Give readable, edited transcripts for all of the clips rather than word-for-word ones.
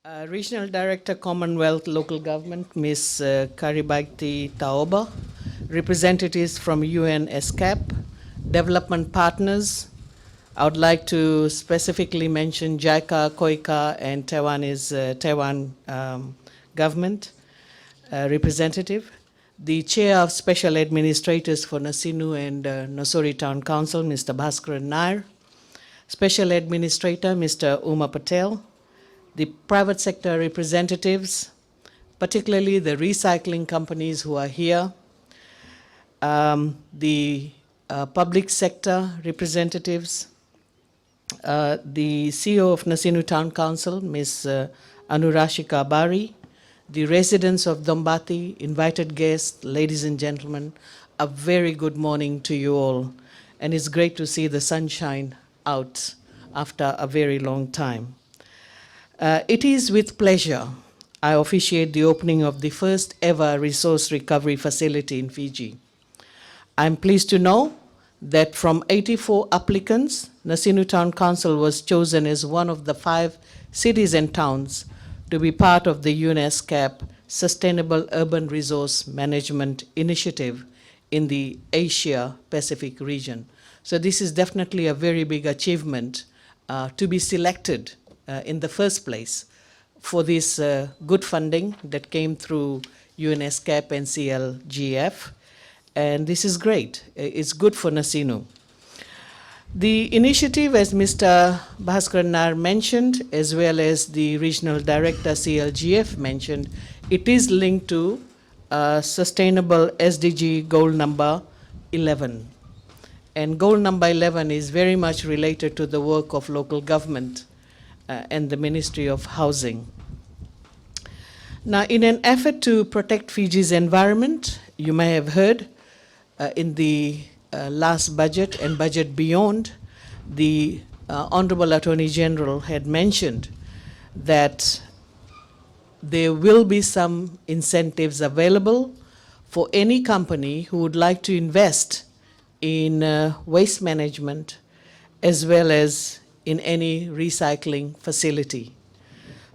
Regional Director, Commonwealth Local Government, Ms. Caubati Taoba, representatives from UN ESCAP, development partners. I would like to specifically mention JICA, COICA, and Taiwan government representative. The Chair of Special Administrators for Nasinu and Nosori Town Council, Mr. Bhaskaran Nair. Special Administrator, Mr. Uma Patel. The private sector representatives, particularly the recycling companies who are here, the public sector representatives, the CEO of Nasinu Town Council, Ms. Anurashika Bari, the residents of Dombati, invited guests, ladies and gentlemen, a very good morning to you all. And it's great to see the sunshine out after a very long time. It is with pleasure I officiate the opening of the first ever resource recovery facility in Fiji. I'm pleased to know that from 84 applicants, Nasinu Town Council was chosen as one of the 5 cities and towns to be part of the UNESCO Sustainable Urban Resource Management Initiative in the Asia-Pacific region. So this is definitely a very big achievement to be selected in the first place for this good funding that came through UNESCO and CLGF. And this is great. It's good for Nasinu. The initiative, as Mr. Bhaskaran Nair mentioned, as well as the Regional Director CLGF mentioned, it is linked to Sustainable SDG Goal number 11. And goal number 11 is very much related to the work of local government and the Ministry of Housing. Now, in an effort to protect Fiji's environment, you may have heard in the last budget and budget beyond, the Honorable Attorney General had mentioned that there will be some incentives available for any company who would like to invest in waste management as well as in any recycling facility.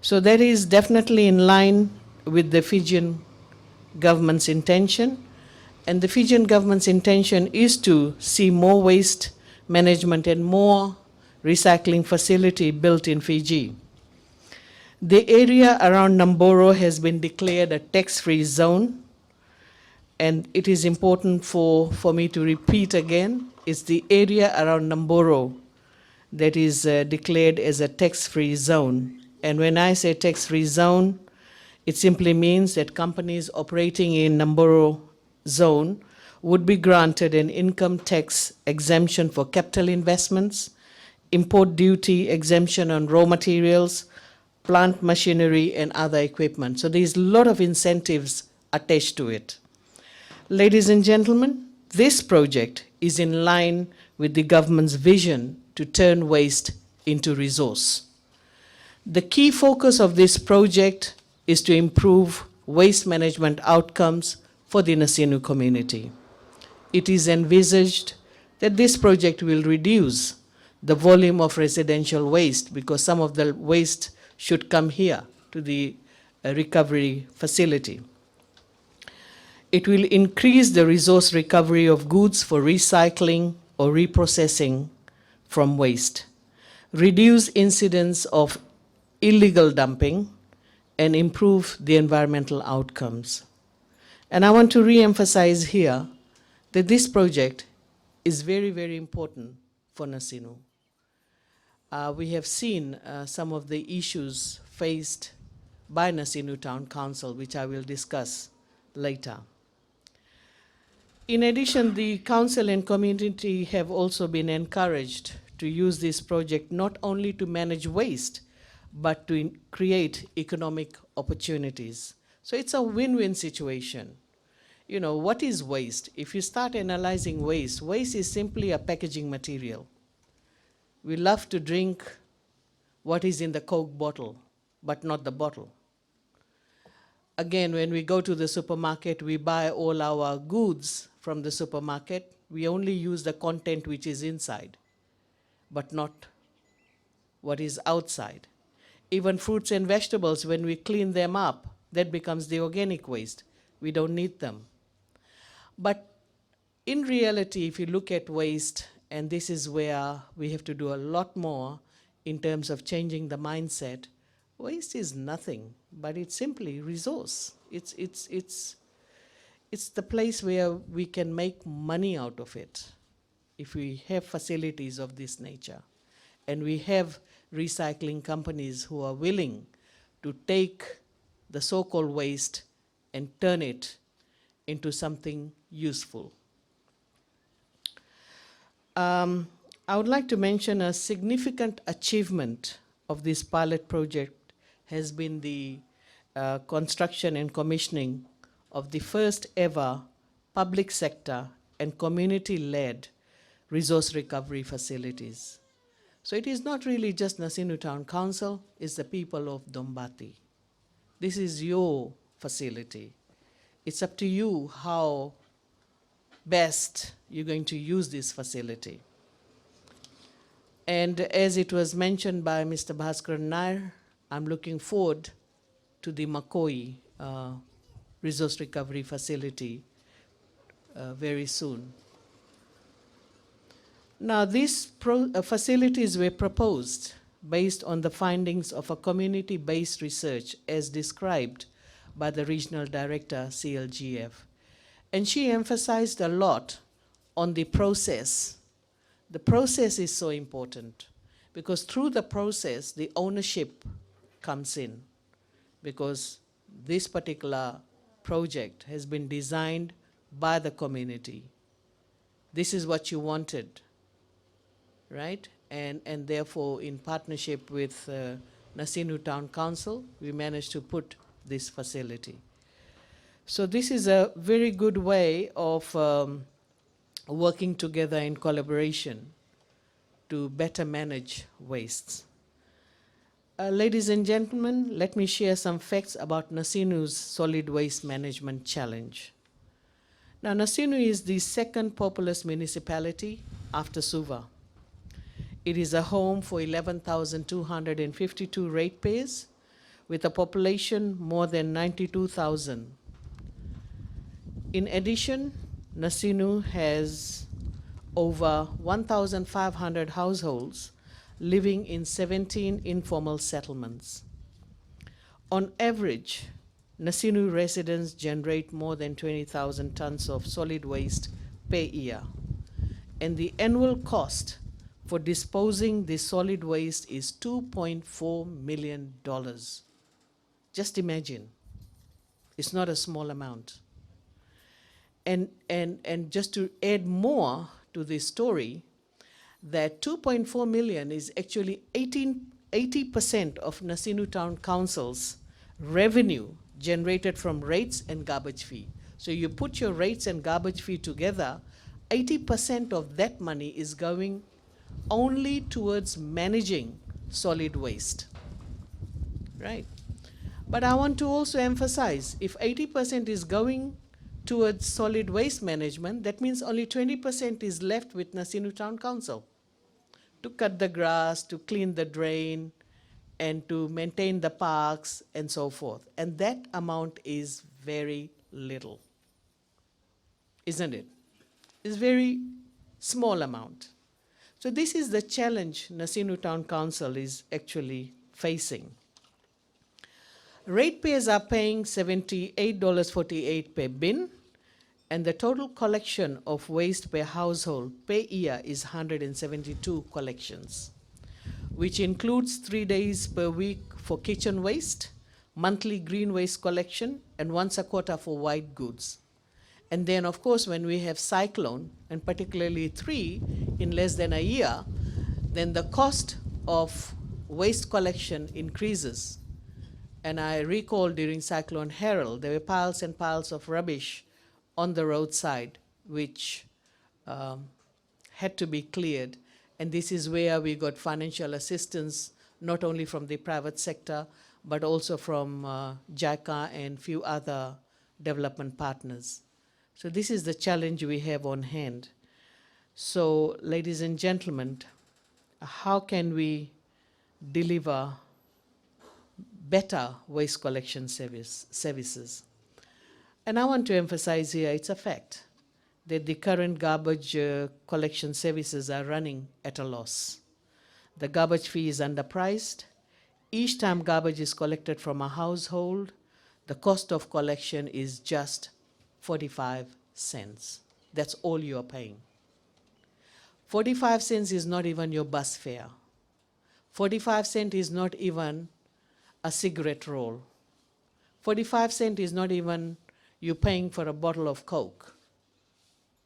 So that is definitely in line with the Fijian government's intention. And the Fijian government's intention is to see more waste management and more recycling facility built in Fiji. The area around Namboro has been declared a tax-free zone. And it is important for me to repeat again, it's the area around Namboro that is declared as a tax-free zone. And when I say tax-free zone, it simply means that companies operating in Namboro zone would be granted an income tax exemption for capital investments, import duty exemption on raw materials, plant machinery, and other equipment. So there's a lot of incentives attached to it. Ladies and gentlemen, this project is in line with the government's vision to turn waste into resource. The key focus of this project is to improve waste management outcomes for the Nasinu community. It is envisaged that this project will reduce the volume of residential waste because some of the waste should come here to the recovery facility. It will increase the resource recovery of goods for recycling or reprocessing from waste, reduce incidence of illegal dumping, and improve the environmental outcomes. And I want to re-emphasize here that this project is very, very important for Nasinu. We have seen some of the issues faced by Nasinu Town Council, which I will discuss later. In addition, the council and community have also been encouraged to use this project not only to manage waste, but to create economic opportunities. So it's a win-win situation. You know, what is waste? If you start analyzing waste, waste is simply a packaging material. We love to drink what is in the Coke bottle, but not the bottle. Again, when we go to the supermarket, we buy all our goods from the supermarket. We only use the content which is inside, but not what is outside. Even fruits and vegetables, when we clean them up, that becomes the organic waste. We don't need them. But in reality, if you look at waste, and this is where we have to do a lot more in terms of changing the mindset, waste is nothing, but it's simply resource. It's the place where we can make money out of it if we have facilities of this nature. And we have recycling companies who are willing to take the so-called waste and turn it into something useful. I would like to mention a significant achievement of this pilot project has been the construction and commissioning of the first ever public sector and community-led resource recovery facilities. So it is not really just Nasinu Town Council, it's the people of Dombati. This is your facility. It's up to you how best you're going to use this facility. And as it was mentioned by Mr. Bhaskaran Nair, I'm looking forward to the Makoi Resource Recovery Facility very soon. Now, these facilities were proposed based on the findings of a community-based research as described by the Regional Director, CLGF. And she emphasized a lot on the process. The process is so important because through the process, the ownership comes in, because this particular project has been designed by the community. This is what you wanted, right? And therefore, in partnership with Nasinu Town Council, we managed to put this facility. So this is a very good way of working together in collaboration to better manage wastes. Ladies and gentlemen, let me share some facts about Nasinu's solid waste management challenge. Now, Nasinu is the second populous municipality after Suva. It is a home for 11,252 ratepayers with a population more than 92,000. In addition, Nasinu has over 1,500 households living in 17 informal settlements. On average, Nasinu residents generate more than 20,000 tons of solid waste per year, and the annual cost for disposing this solid waste is $2.4 million. Just imagine, it's not a small amount. And just to add more to this story, that 2.4 million is actually 80% of Nasinu Town Council's revenue generated from rates and garbage fee. So you put your rates and garbage fee together, 80% of that money is going only towards managing solid waste, right? But I want to also emphasize, if 80% is going towards solid waste management, that means only 20% is left with Nasinu Town Council to cut the grass, to clean the drain, and to maintain the parks and so forth. And that amount is very little, isn't it? It's very small amount. So this is the challenge Nasinu Town Council is actually facing. Ratepayers are paying $78.48 per bin, and the total collection of waste per household per year is 172 collections, which includes 3 days per week for kitchen waste, monthly green waste collection, and once a quarter for white goods. And then, of course, when we have cyclone, and particularly 3 in less than a year, then the cost of waste collection increases. And I recall during Cyclone Harold, there were piles and piles of rubbish on the roadside, which had to be cleared. And this is where we got financial assistance, not only from the private sector, but also from JICA and few other development partners. So this is the challenge we have on hand. So, ladies and gentlemen, how can we deliver better waste collection services. And I want to emphasize here, it's a fact that the current garbage collection services are running at a loss. The garbage fee is underpriced. Each time garbage is collected from a household, the cost of collection is just 45 cents. That's all you're paying. 45 cents is not even your bus fare. 45 cents is not even a cigarette roll. 45 cents is not even you paying for a bottle of Coke.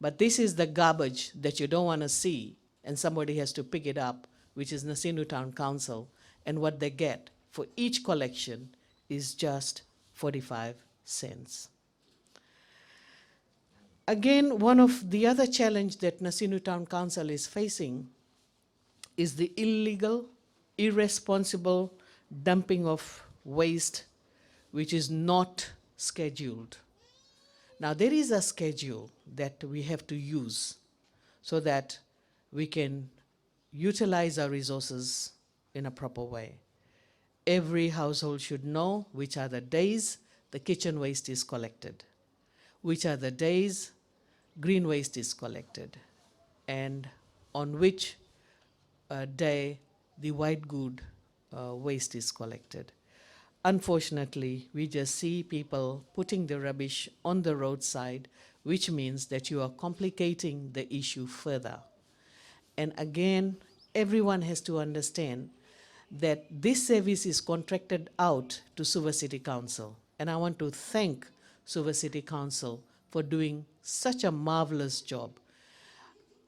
But this is the garbage that you don't want to see, and somebody has to pick it up, which is Nasinu Town Council, and what they get for each collection is just 45 cents. Again, one of the other challenge that Nasinu Town Council is facing is the illegal, irresponsible dumping of waste which is not scheduled. Now, there is a schedule that we have to use so that we can utilize our resources in a proper way. Every household should know which are the days the kitchen waste is collected, which are the days green waste is collected, and on which day the white good waste is collected. Unfortunately, we just see people putting the rubbish on the roadside, which means that you are complicating the issue further. And again, everyone has to understand that this service is contracted out to Suva City Council. And I want to thank Suva City Council for doing such a marvelous job.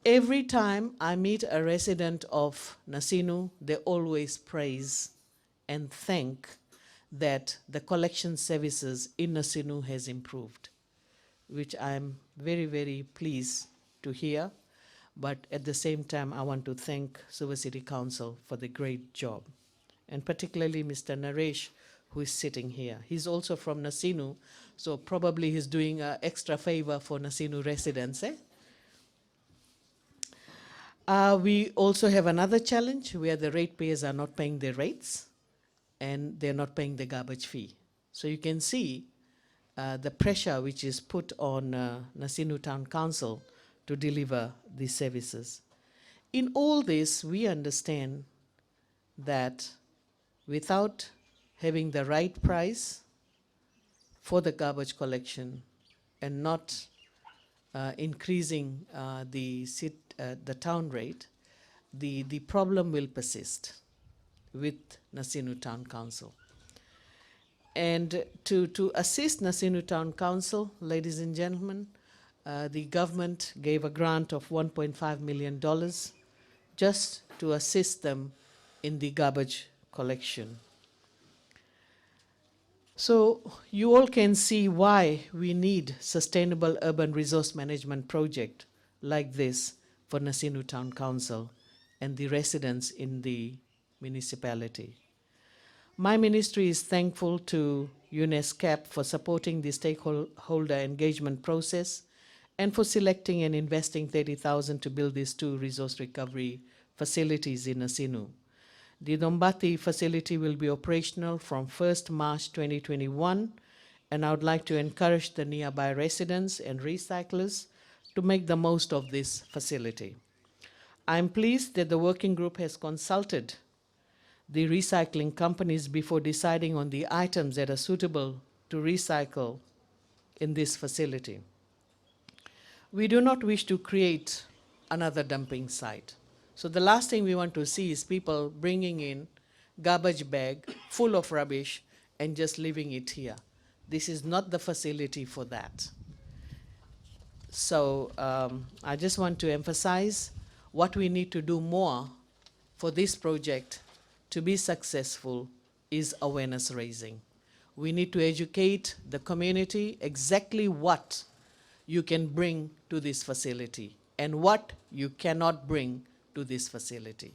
Every time I meet a resident of Nasinu, they always praise and thank that the collection services in Nasinu has improved, which I'm very, very pleased to hear. But at the same time, I want to thank Suva City Council for the great job, and particularly Mr. Naresh, who is sitting here. He's also from Nasinu, so probably he's doing an extra favor for Nasinu residents. We also have another challenge where the ratepayers are not paying their rates and they're not paying the garbage fee. So you can see the pressure which is put on Nasinu Town Council to deliver these services. In all this, we understand that without having the right price for the garbage collection and not increasing the town rate, the problem will persist with Nasinu Town Council. And to assist Nasinu Town Council, ladies and gentlemen, the government gave a grant of $1.5 million just to assist them in the garbage collection. So you all can see why we need sustainable urban resource management project like this for Nasinu Town Council and the residents in the municipality. My ministry is thankful to UNESCAP for supporting the stakeholder engagement process and for selecting and investing $30,000 to build these 2 resource recovery facilities in Nasinu. The Caubati facility will be operational from 1st March 2021, and I would like to encourage the nearby residents and recyclers to make the most of this facility. I am pleased that the working group has consulted the recycling companies before deciding on the items that are suitable to recycle in this facility. We do not wish to create another dumping site. So the last thing we want to see is people bringing in garbage bag full of rubbish and just leaving it here. This is not the facility for that. So I just want to emphasize what we need to do more for this project to be successful is awareness raising. We need to educate the community exactly what you can bring to this facility and what you cannot bring to this facility.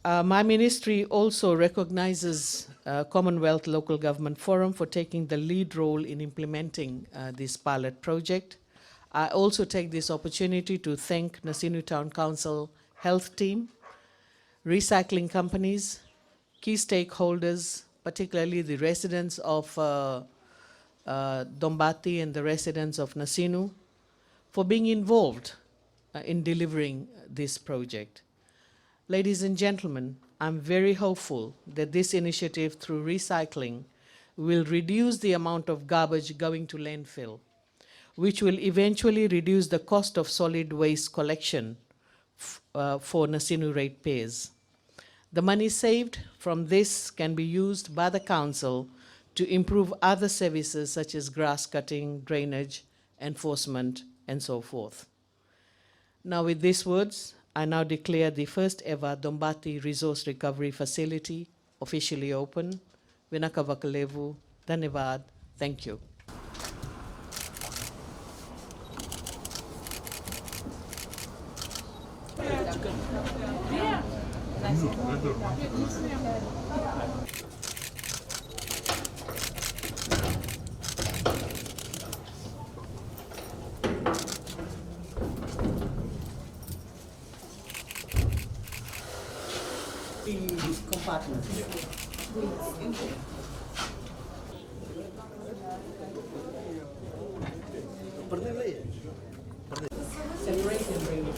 My ministry also recognizes Commonwealth Local Government Forum for taking the lead role in implementing this pilot project. I also take this opportunity to thank Nasinu Town Council Health Team, recycling companies, key stakeholders, particularly the residents of Caubati and the residents of Nasinu, for being involved in delivering this project. Ladies and gentlemen, I'm very hopeful that this initiative through recycling will reduce the amount of garbage going to landfill, which will eventually reduce the cost of solid waste collection for Nasinu ratepayers. The money saved from this can be used by the council to improve other services such as grass cutting, drainage, enforcement, and so forth. Now, with these words, I now declare the first ever Caubati Resource Recovery Facility officially open. Vinakavakalevu, Dhanyavad, thank you. Compartment. Separate and bring it.